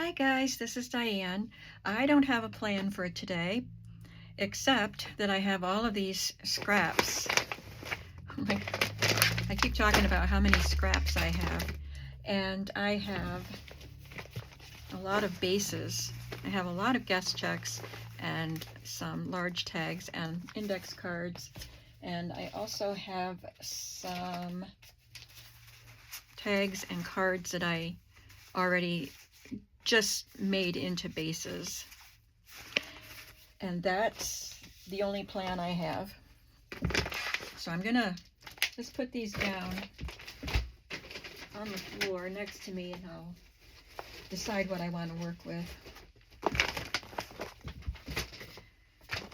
Hi guys, this is Diane. I don't have a plan for today, except that I have all of these scraps. I keep talking about how many scraps I have, and I have a lot of bases. I have a lot of guest checks and some large tags and index cards, and I also have some tags and cards that I already just made into bases, and that's the only plan I have. So I'm gonna just put these down on the floor next to me, and I'll decide what I want to work with.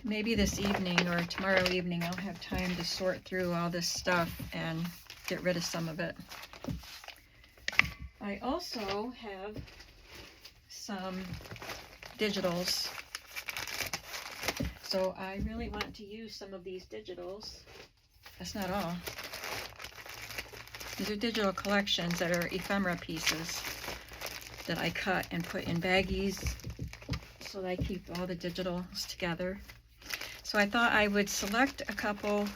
Maybe this evening or tomorrow evening I'll have time to sort through all this stuff and get rid of some of it. I also have some digitals, so I really want to use some of these digitals. That's not all. These are digital collections that are ephemera pieces that I cut and put in baggies so that I keep all the digitals together. So I thought I would select a couple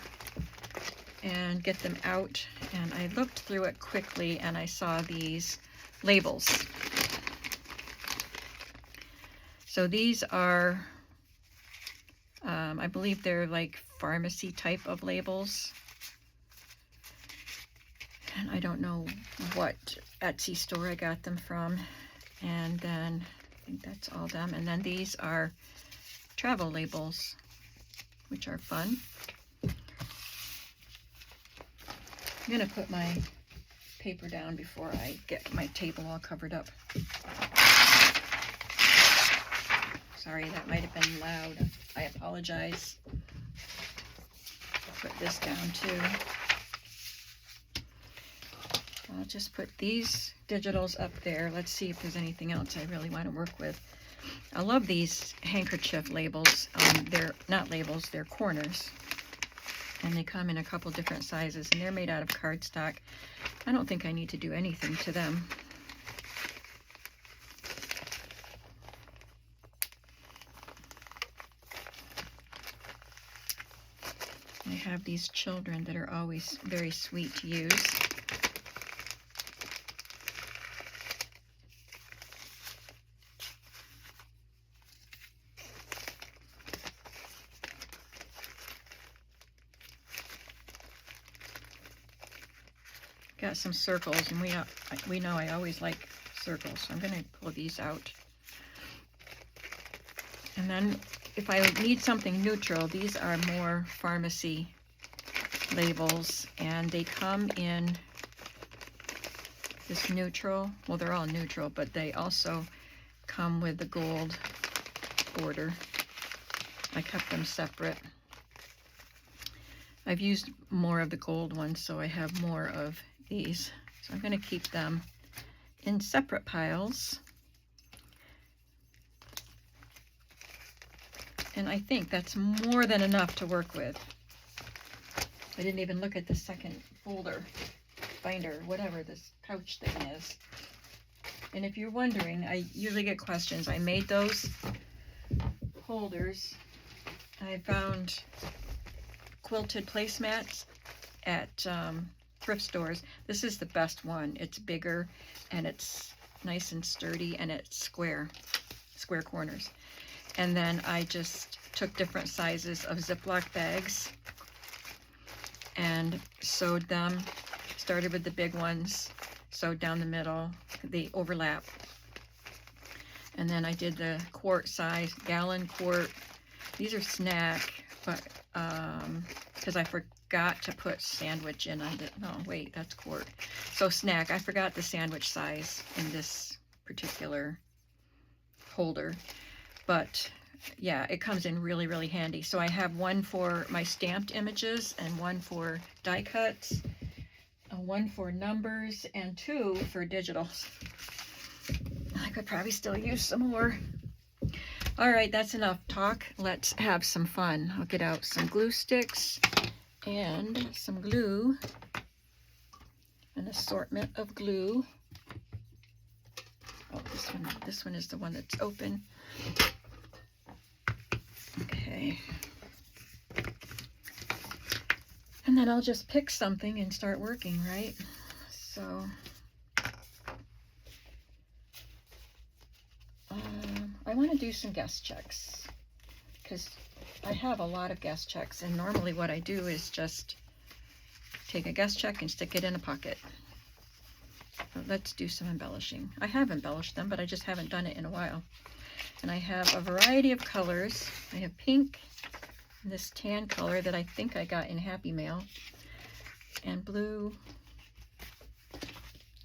and get them out, and I looked through it quickly and I saw these labels. So these are, I believe they're like pharmacy type of labels. And I don't know what Etsy store I got them from. And then I think that's all them. And then these are travel labels, which are fun. I'm gonna put my paper down before I get my table all covered up. Sorry, that might have been loud. I apologize. Put this down too. I'll just put these digitals up there. Let's see if there's anything else I really want to work with. I love these handkerchief labels. They're not labels, they're corners. And they come in a couple different sizes, and they're made out of cardstock. I don't think I need to do anything to them. I have these children that are always very sweet to use. Got some circles, and we know I always like circles, so I'm going to pull these out. And then if I need something neutral, these are more pharmacy labels, and they come in this neutral. Well, they're all neutral, but they also come with the gold border. I kept them separate. I've used more of the gold ones, so I have more of these. So I'm going to keep them in separate piles. And I think that's more than enough to work with. I didn't even look at the second folder, binder, whatever this pouch thing is. And if you're wondering, I usually get questions. I made those holders. I found quilted placemats at thrift stores. This is the best one. It's bigger and it's nice and sturdy, and it's square corners. And then I just took different sizes of Ziploc bags and sewed them. Started with the big ones, sewed down the middle, they overlap. And then I did the quart size, gallon quart. These are snack, but because I forgot to put sandwich in on it. No, wait, that's quart. So snack, I forgot the sandwich size in this particular holder. But yeah, it comes in really, really handy. So I have one for my stamped images, and one for die cuts, one for numbers, and two for digitals. I could probably still use some more. All right, that's enough talk. Let's have some fun. I'll get out some glue sticks and some glue, an assortment of glue. Oh, This one is the one that's open. Okay. And then I'll just pick something and start working, right? So, I want to do some guest checks because I have a lot of guest checks, and normally what I do is just take a guest check and stick it in a pocket. But let's do some embellishing. I have embellished them, but I just haven't done it in a while. And I have a variety of colors. I have pink, this tan color that I think I got in Happy Mail, and blue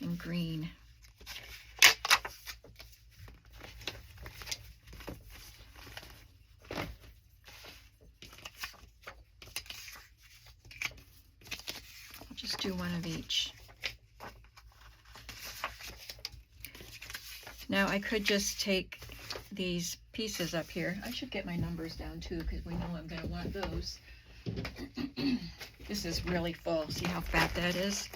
and green. I'll just do one of each. Now I could just take these pieces up here. I should get my numbers down too, because we know I'm going to want those. This is really full. See how fat that is?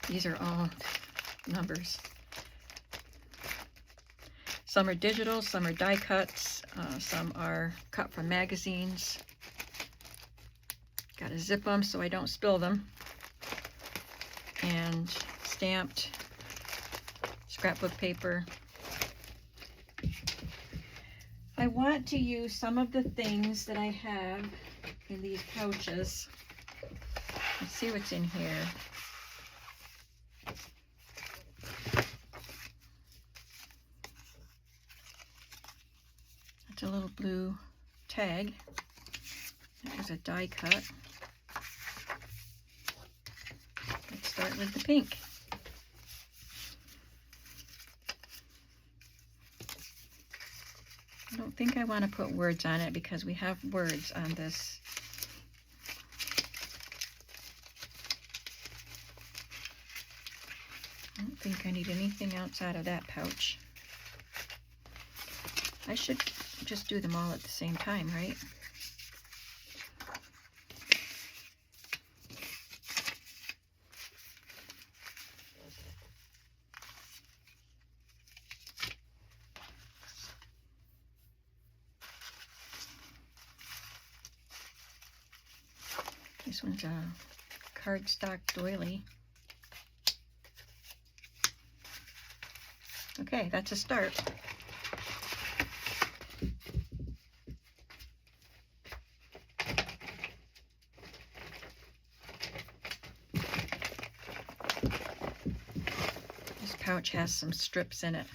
These are all numbers. Some are digital, some are die cuts, some are cut from magazines. Got to zip them so I don't spill them. And stamped scrapbook paper. I want to use some of the things that I have in these pouches. Let's see what's in here. It's a little blue tag. There's a die cut. Let's start with the pink. I don't think I want to put words on it because we have words on this. I don't think I need anything outside of that pouch. I should just do them all at the same time, right? This one's a cardstock doily. Okay, that's a start. This pouch has some strips in it.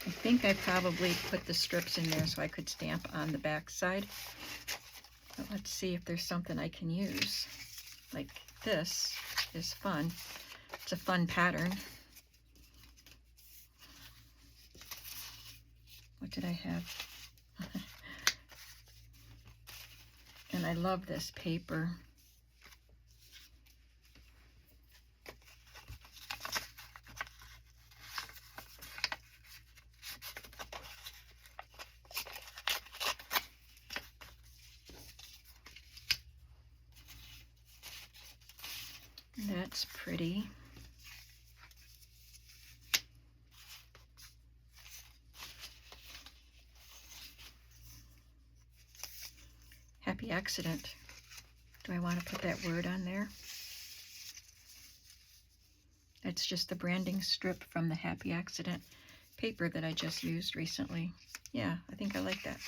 I think I probably put the strips in there so I could stamp on the back side. But let's see if there's something I can use. Like this is fun. It's a fun pattern. What did I have? And I love this paper. That's pretty. Happy accident. Do I want to put that word on there? It's just the branding strip from the Happy Accident paper that I just used recently. Yeah, I think I like that.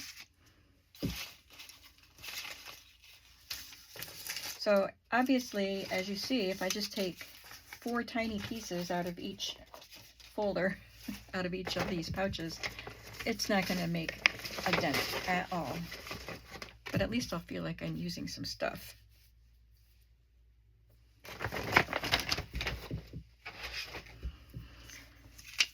So obviously, as you see, if I just take 4 tiny pieces out of each folder, out of each of these pouches, it's not going to make a dent at all. But at least I'll feel like I'm using some stuff.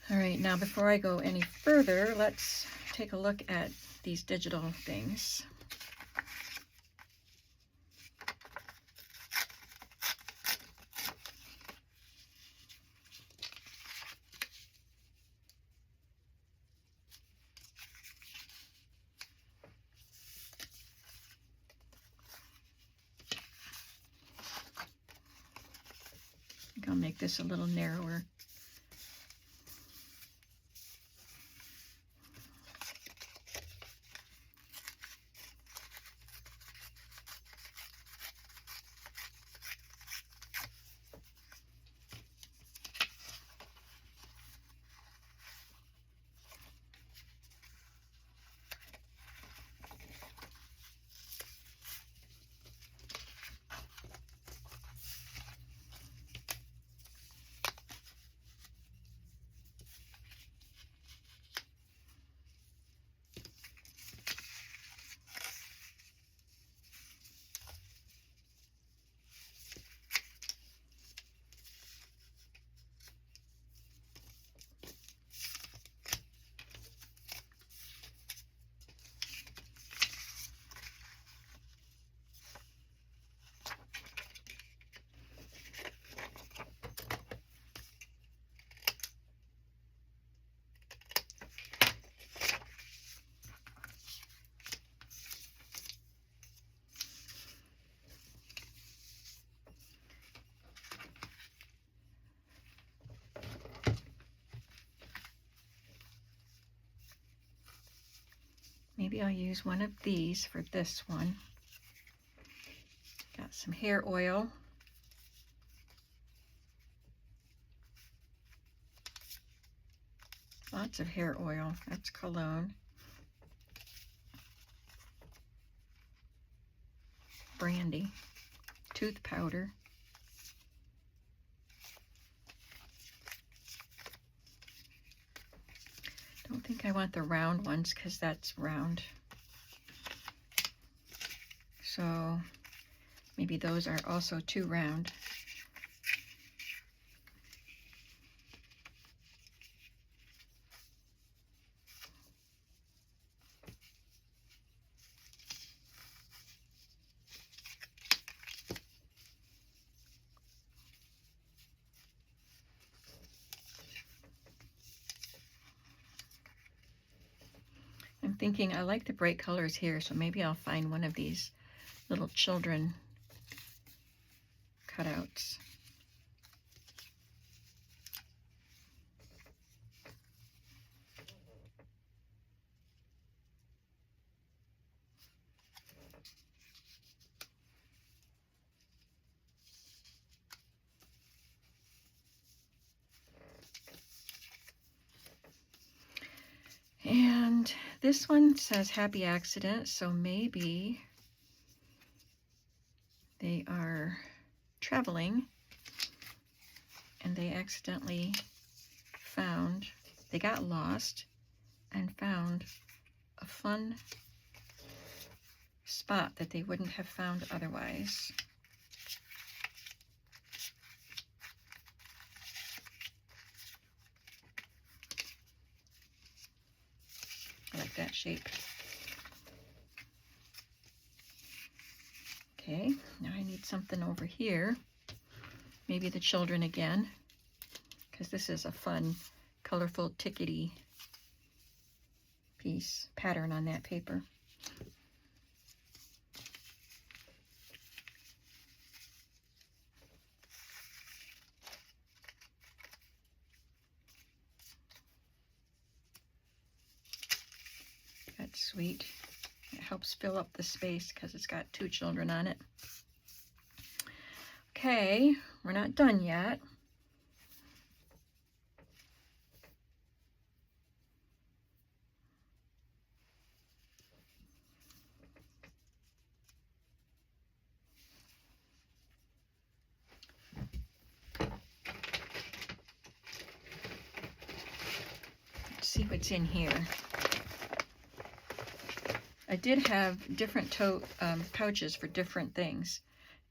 All right, now before I go any further, let's take a look at these digital things. I'll make this a little narrower. Maybe I'll use one of these for this one. Got some hair oil. Lots of hair oil. That's cologne. Brandy. Tooth powder. I don't think I want the round ones because that's round. So maybe those are also too round. I'm thinking I like the bright colors here, so maybe I'll find one of these little children cutouts. And this one says happy accident, so maybe they are traveling and they accidentally they got lost and found a fun spot that they wouldn't have found otherwise. I like that shape. Okay, now I need something over here. Maybe the children again, because this is a fun, colorful, tickety piece, pattern on that paper. That's sweet. It helps fill up the space because it's got two children on it. Okay, we're not done yet. Let's see what's in here. I did have different pouches for different things,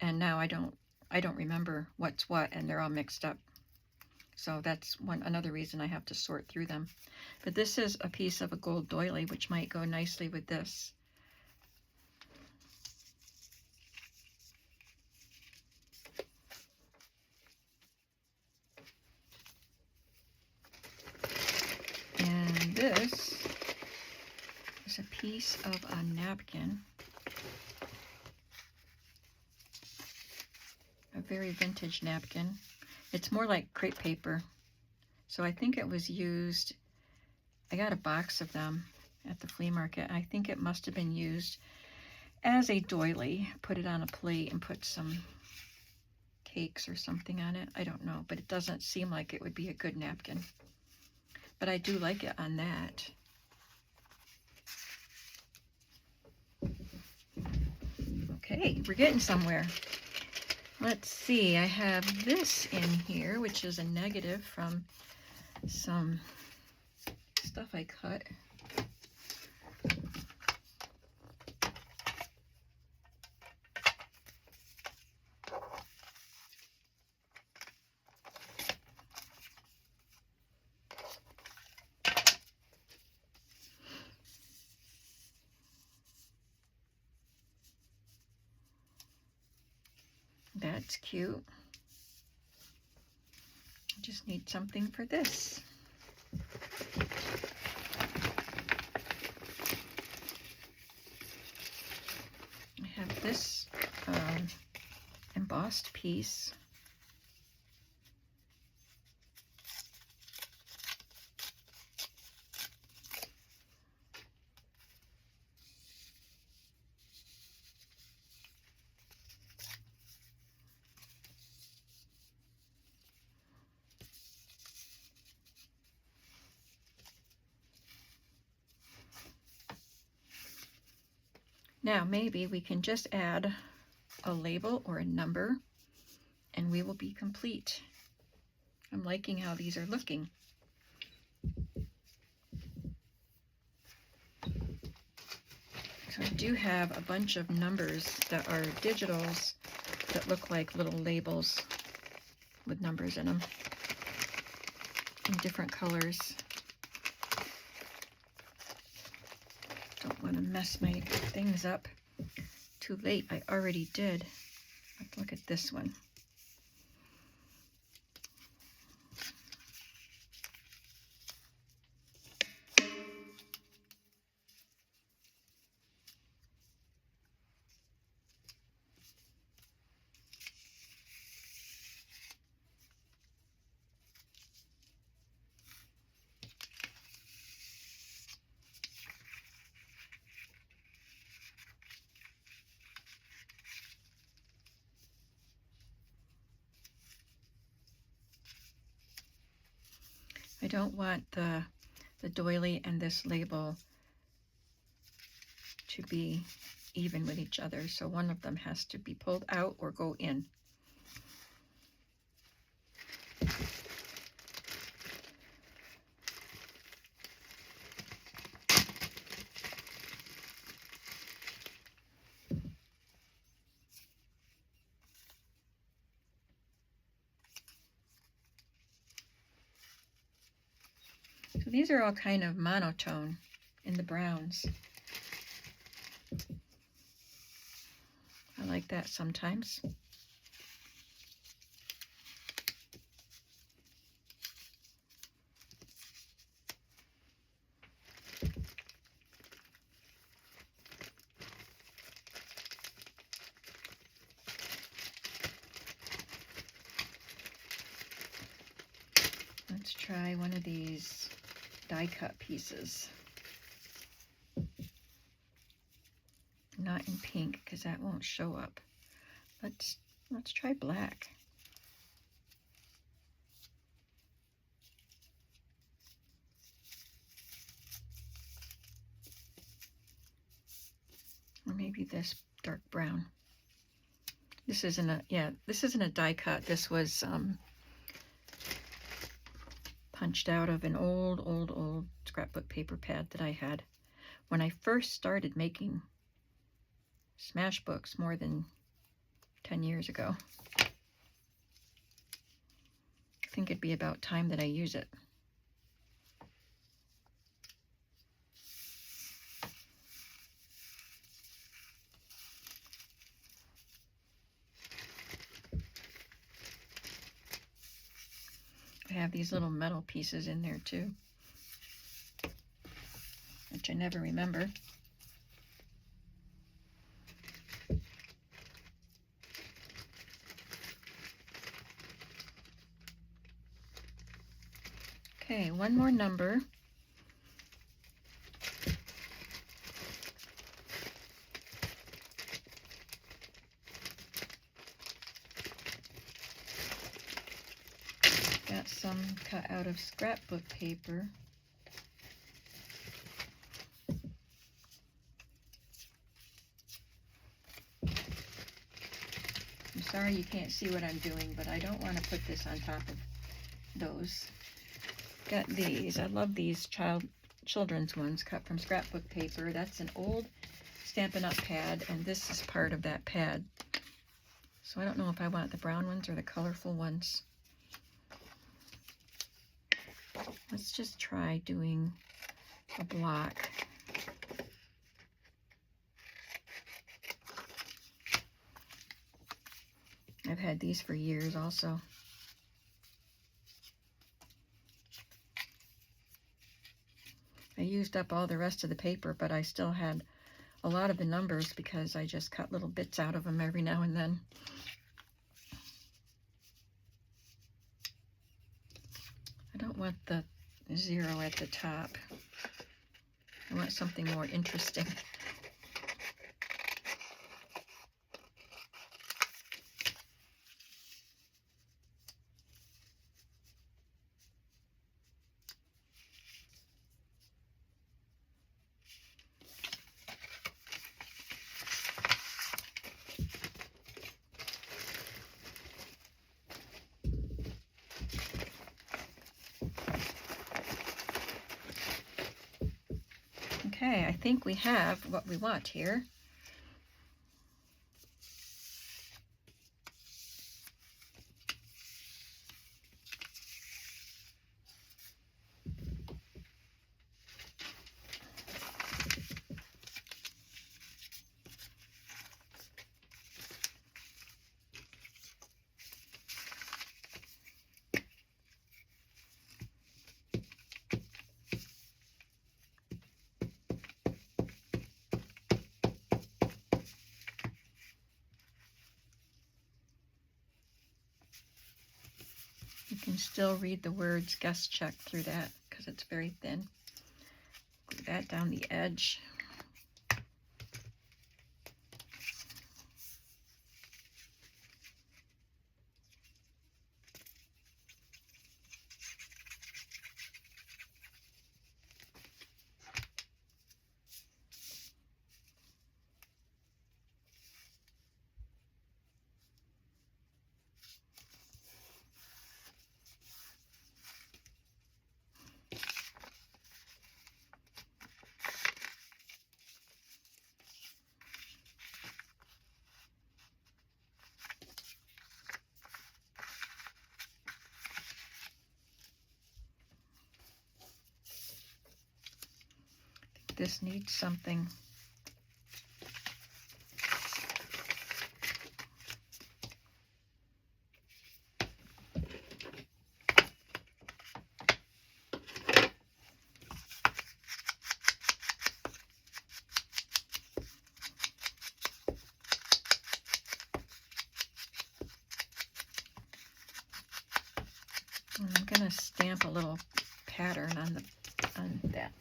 and now I don't remember what's what, and they're all mixed up. So that's another reason I have to sort through them. But this is a piece of a gold doily, which might go nicely with this. And this is a piece of a napkin. A very vintage napkin. It's more like crepe paper. So I think it was used, I got a box of them at the flea market. I think it must have been used as a doily. Put it on a plate and put some cakes or something on it. I don't know, but it doesn't seem like it would be a good napkin. But I do like it on that. Okay, we're getting somewhere. Let's see, I have this in here, which is a negative from some stuff I cut. That's cute. I just need something for this. I have this embossed piece. Now maybe we can just add a label or a number and we will be complete. I'm liking how these are looking. So I do have a bunch of numbers that are digitals that look like little labels with numbers in them in different colors. Don't want to mess my things up too late. I already did. Let's look at this one. I don't want the doily and this label to be even with each other, so one of them has to be pulled out or go in. So these are all kind of monotone in the browns. I like that sometimes. Let's try one of these die cut pieces. Not in pink because that won't show up. Let's try black. Or maybe this dark brown. This isn't a die cut. This was punched out of an old scrapbook paper pad that I had when I first started making smash books more than 10 years ago. I think it'd be about time that I use it. I have these little metal pieces in there too, which I never remember. Okay, one more number. Got some cut out of scrapbook paper. I'm sorry you can't see what I'm doing, but I don't want to put this on top of those. Got these. I love these children's ones cut from scrapbook paper. That's an old Stampin' Up! Pad, and this is part of that pad. So I don't know if I want the brown ones or the colorful ones. Let's just try doing a block. I've had these for years also. I used up all the rest of the paper, but I still had a lot of the numbers because I just cut little bits out of them every now and then. I don't want the 0 at the top. I want something more interesting. Okay, I think we have what we want here. You can still read the words guest check through that because it's very thin. Glue that down the edge. This needs something. And I'm going to stamp a little pattern on that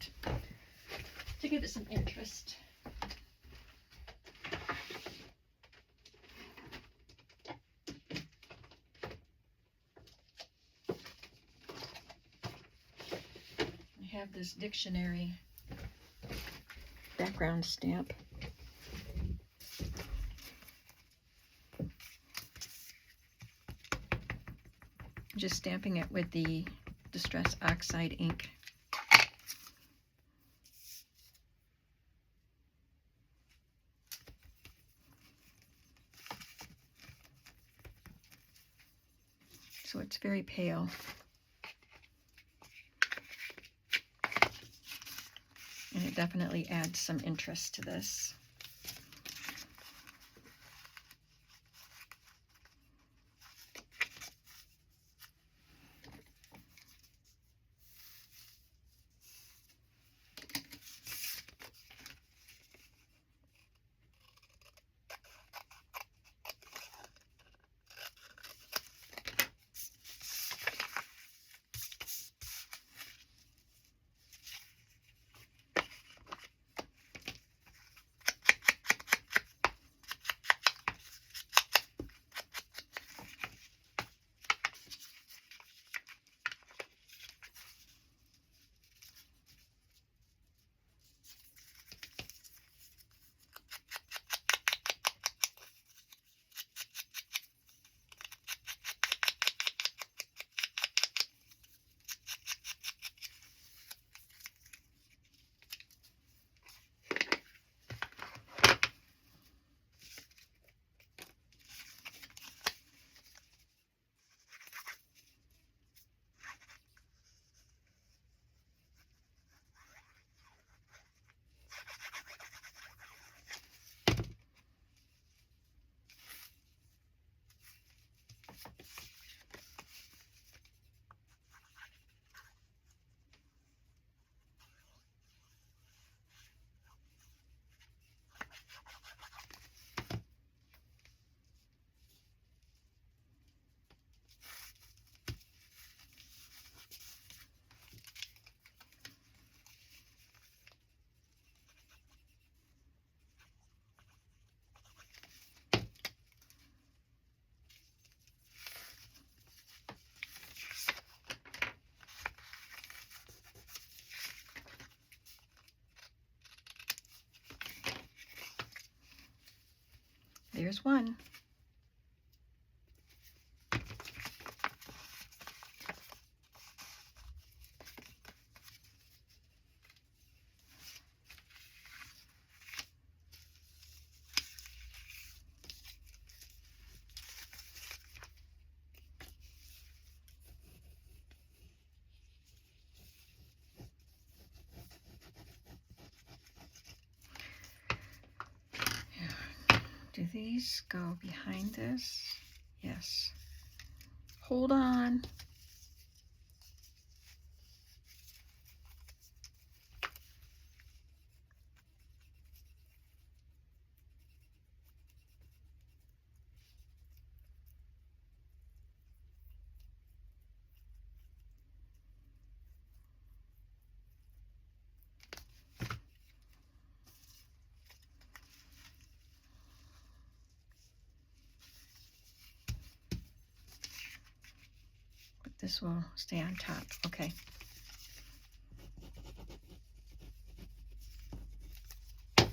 to give it some interest. I have this dictionary background stamp. Just stamping it with the Distress Oxide ink. So it's very pale. And it definitely adds some interest to this. There's one. Do these go behind this? Yes. Hold on. This will stay on top. Okay. I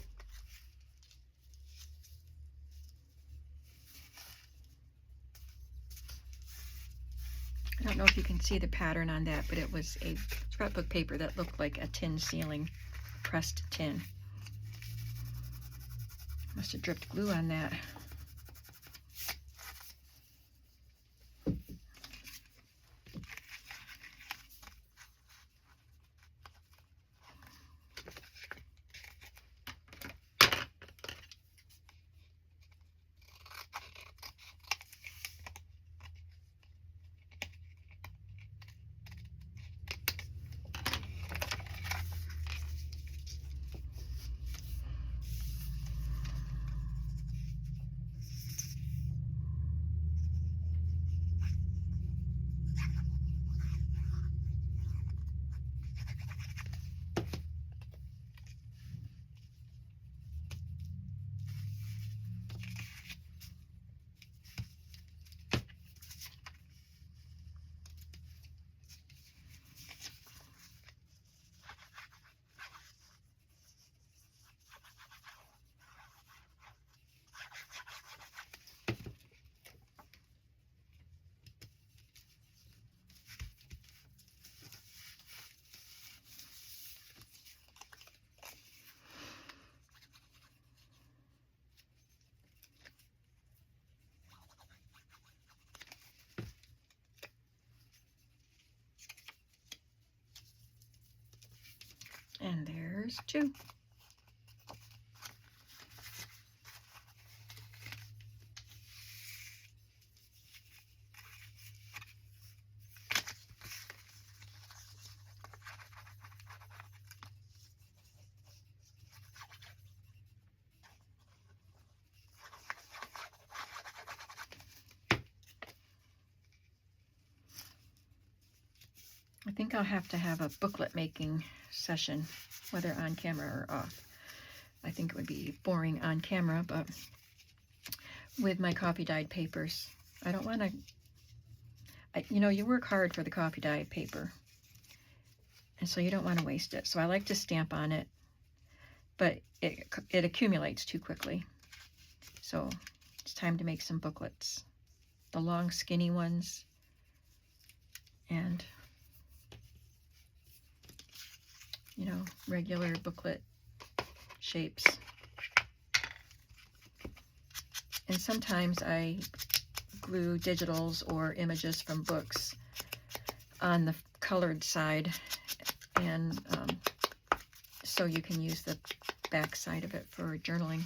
don't know if you can see the pattern on that, but it was a scrapbook paper that looked like a tin ceiling, pressed tin. Must have dripped glue on that. And there's two. I think I'll have to have a booklet making session, whether on camera or off. I think it would be boring on camera, but with my coffee dyed papers, I don't want to, you know, you work hard for the coffee dyed paper, and so you don't want to waste it. So I like to stamp on it, but it accumulates too quickly. So it's time to make some booklets, the long skinny ones, and you know, regular booklet shapes. And sometimes I glue digitals or images from books on the colored side, and so you can use the back side of it for journaling.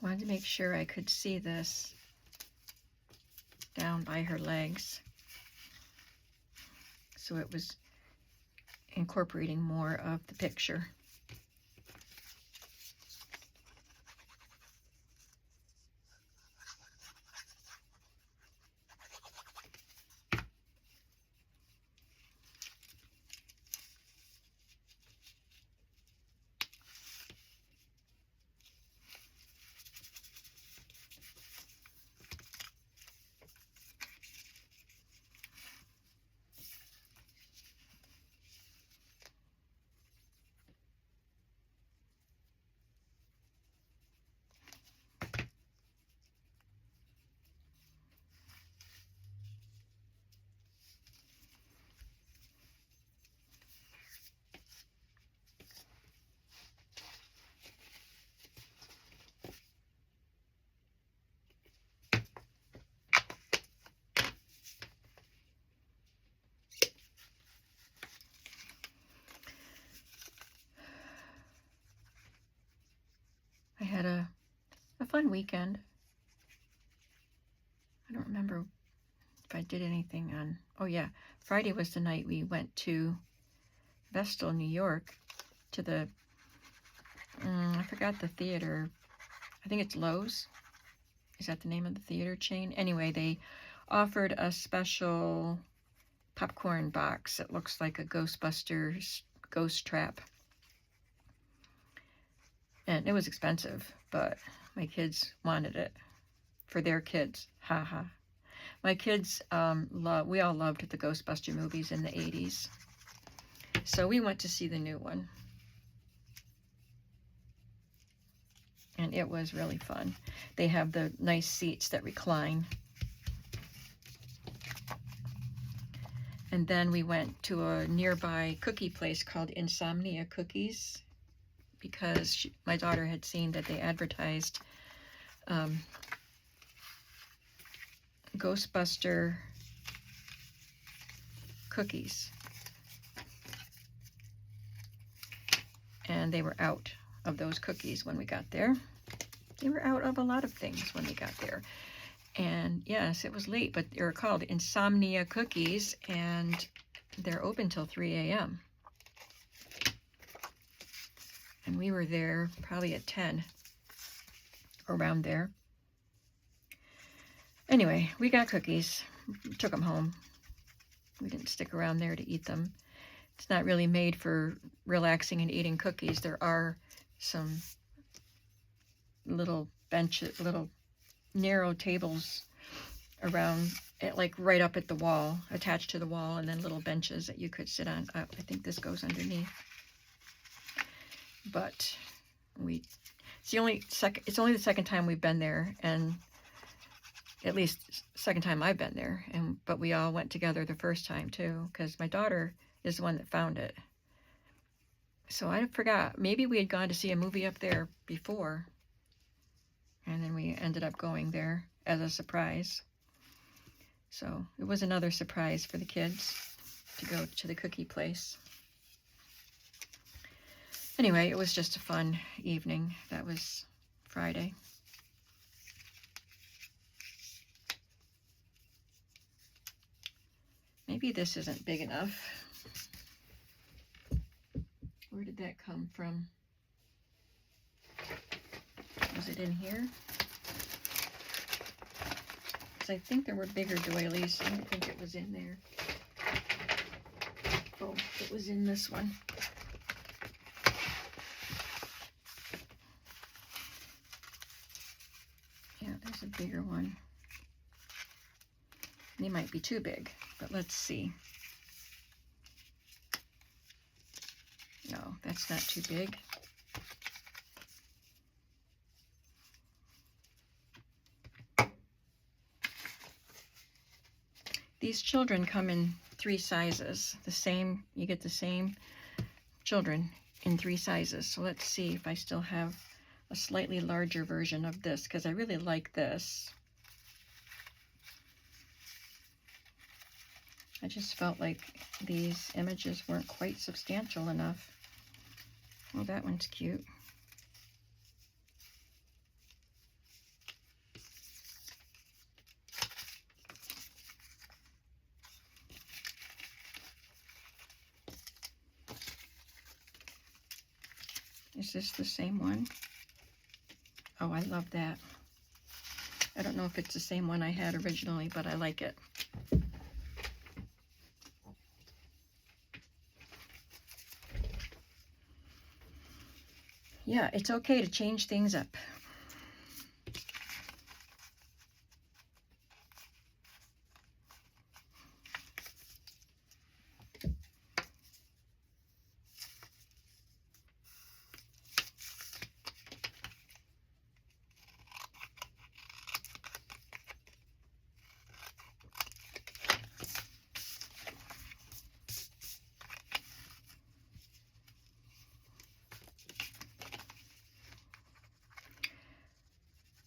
Wanted to make sure I could see this down by her legs. so it was incorporating more of the picture. I had a fun weekend. I don't remember if I did anything on, oh yeah, Friday was the night we went to Vestal, New York, to the, I forgot the theater. I think it's Lowe's. Is that the name of the theater chain? Anyway, they offered a special popcorn box. It looks like a Ghostbusters ghost trap. And it was expensive, but my kids wanted it for their kids. Haha. My kids, we all loved the Ghostbuster movies in the 80s. So we went to see the new one. And it was really fun. They have the nice seats that recline. And then we went to a nearby cookie place called Insomnia Cookies, because my daughter had seen that they advertised Ghostbuster cookies. And they were out of those cookies when we got there. They were out of a lot of things when we got there. And yes, it was late, but they're called Insomnia Cookies, and they're open till 3 a.m. And we were there probably at 10, around there. Anyway, we got cookies, took them home. We didn't stick around there to eat them. It's not really made for relaxing and eating cookies. There are some little benches, little narrow tables around, like right up at the wall, attached to the wall, and then little benches that you could sit on. I think this goes underneath. But it's only the second time we've been there, and at least second time I've been there. But we all went together the first time too, because my daughter is the one that found it. So I forgot. Maybe we had gone to see a movie up there before, and then we ended up going there as a surprise. So it was another surprise for the kids to go to the cookie place. Anyway, it was just a fun evening. That was Friday. Maybe this isn't big enough. Where did that come from? Was it in here? Because I think there were bigger doilies. I don't think it was in there. Oh, it was in this one. Yeah, there's a bigger one. They might be too big, but let's see. No, that's not too big. These children come in 3 sizes. You get the same children in 3 sizes. So let's see if I still have a slightly larger version of this, because I really like this. I just felt like these images weren't quite substantial enough. Oh, that one's cute. Is this the same one? Oh, I love that. I don't know if it's the same one I had originally, but I like it. Yeah, it's okay to change things up.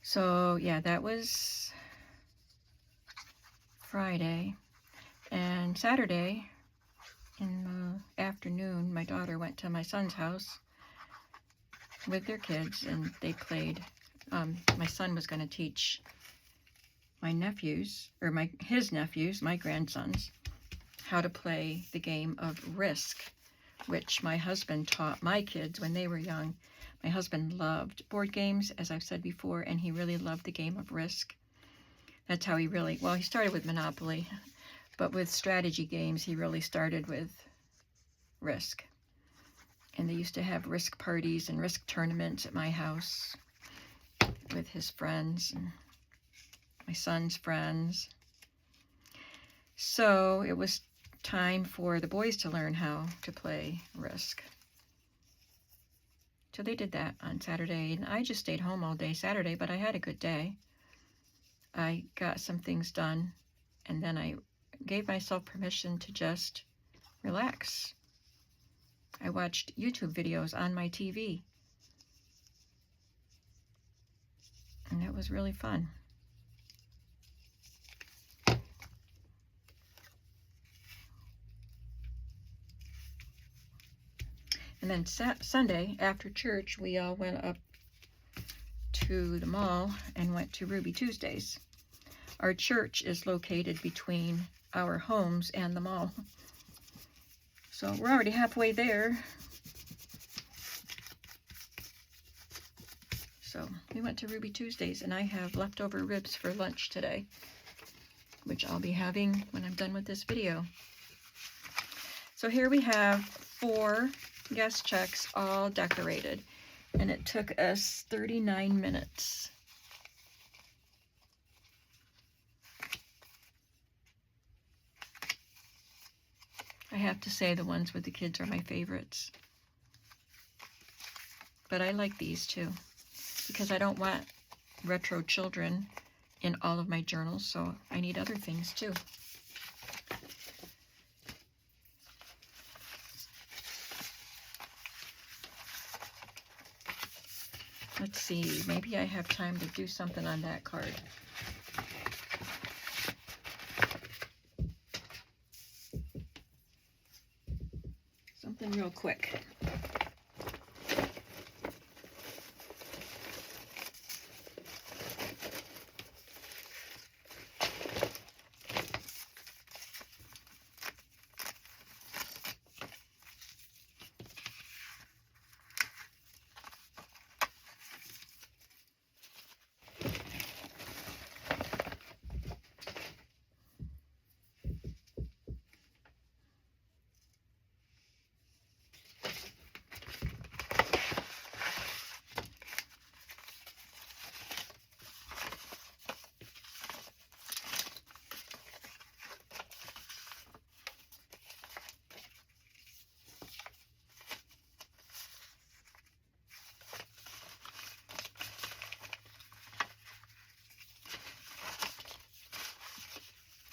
So yeah, that was Friday. And Saturday in the afternoon, my daughter went to my son's house with their kids and they played. My son was going to teach my nephews, or his nephews, my grandsons, how to play the game of Risk, which my husband taught my kids when they were young. My husband loved board games, as I've said before, and he really loved the game of Risk. That's how he really, well, he started with Monopoly, but with strategy games, he really started with Risk. And they used to have Risk parties and Risk tournaments at my house with his friends and my son's friends. So it was time for the boys to learn how to play Risk. So they did that on Saturday, and I just stayed home all day Saturday, but I had a good day. I got some things done, and then I gave myself permission to just relax. I watched YouTube videos on my TV, and it was really fun. And then Sunday, after church, we all went up to the mall and went to Ruby Tuesdays. Our church is located between our homes and the mall. So we're already halfway there. So we went to Ruby Tuesdays, and I have leftover ribs for lunch today, which I'll be having when I'm done with this video. So here we have 4 guest checks all decorated, and it took us 39 minutes. I have to say the ones with the kids are my favorites. But I like these too, because I don't want retro children in all of my journals, so I need other things too. Let's see, maybe I have time to do something on that card. Something real quick.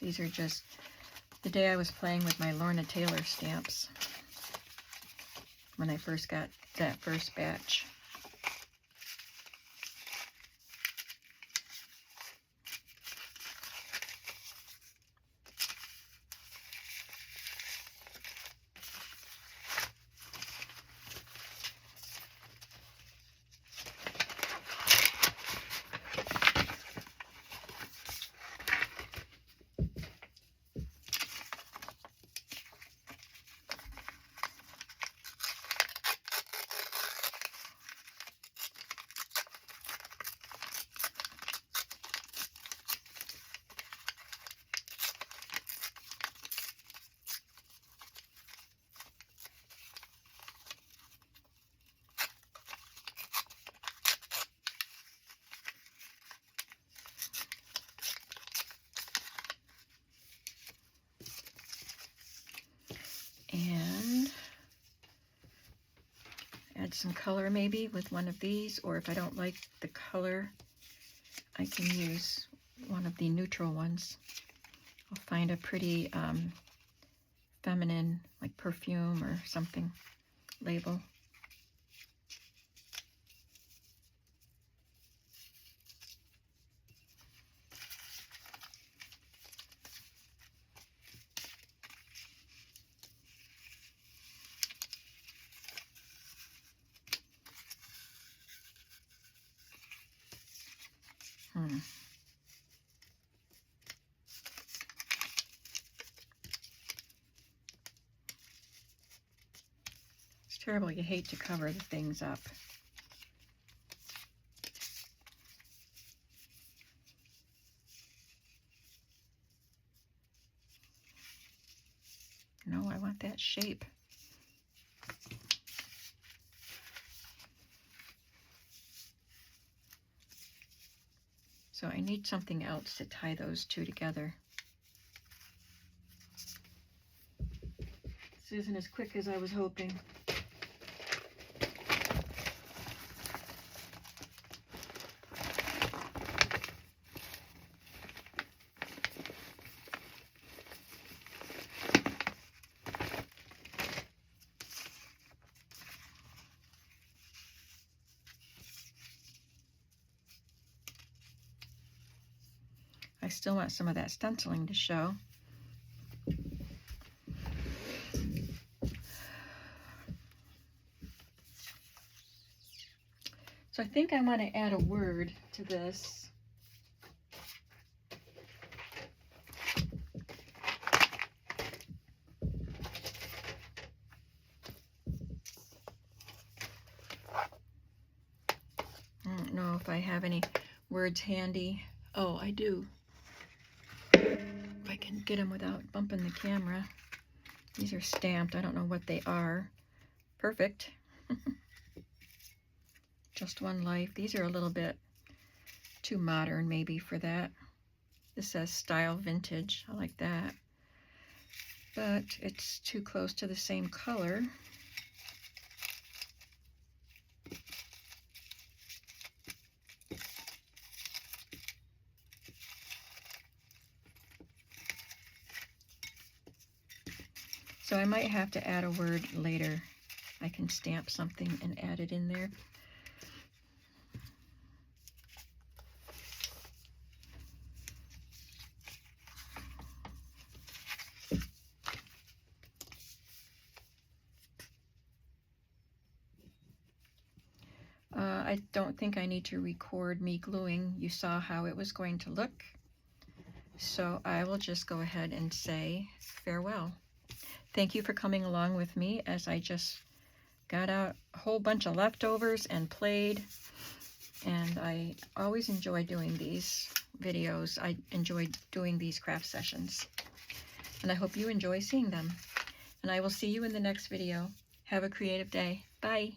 These are just the day I was playing with my Lorna Taylor stamps when I first got that first batch. add some color maybe with one of these, or if I don't like the color, I can use one of the neutral ones. I'll find a pretty feminine, like perfume or something, label. It's terrible. You hate to cover the things up. No, I want that shape. So I need something else to tie those two together. This isn't as quick as I was hoping. I still want some of that stenciling to show. So I think I want to add a word to this. I don't know if I have any words handy. Oh, I do. If I can get them without bumping the camera. These are stamped. I don't know what they are. Perfect. Just One Life. These are a little bit too modern maybe for that. This says Style Vintage. I like that. But it's too close to the same color. So I might have to add a word later. I can stamp something and add it in there. I don't think I need to record me gluing. You saw how it was going to look. So I will just go ahead and say farewell. Thank you for coming along with me as I just got out a whole bunch of leftovers and played. And I always enjoy doing these videos. I enjoy doing these craft sessions. And I hope you enjoy seeing them. And I will see you in the next video. Have a creative day. Bye.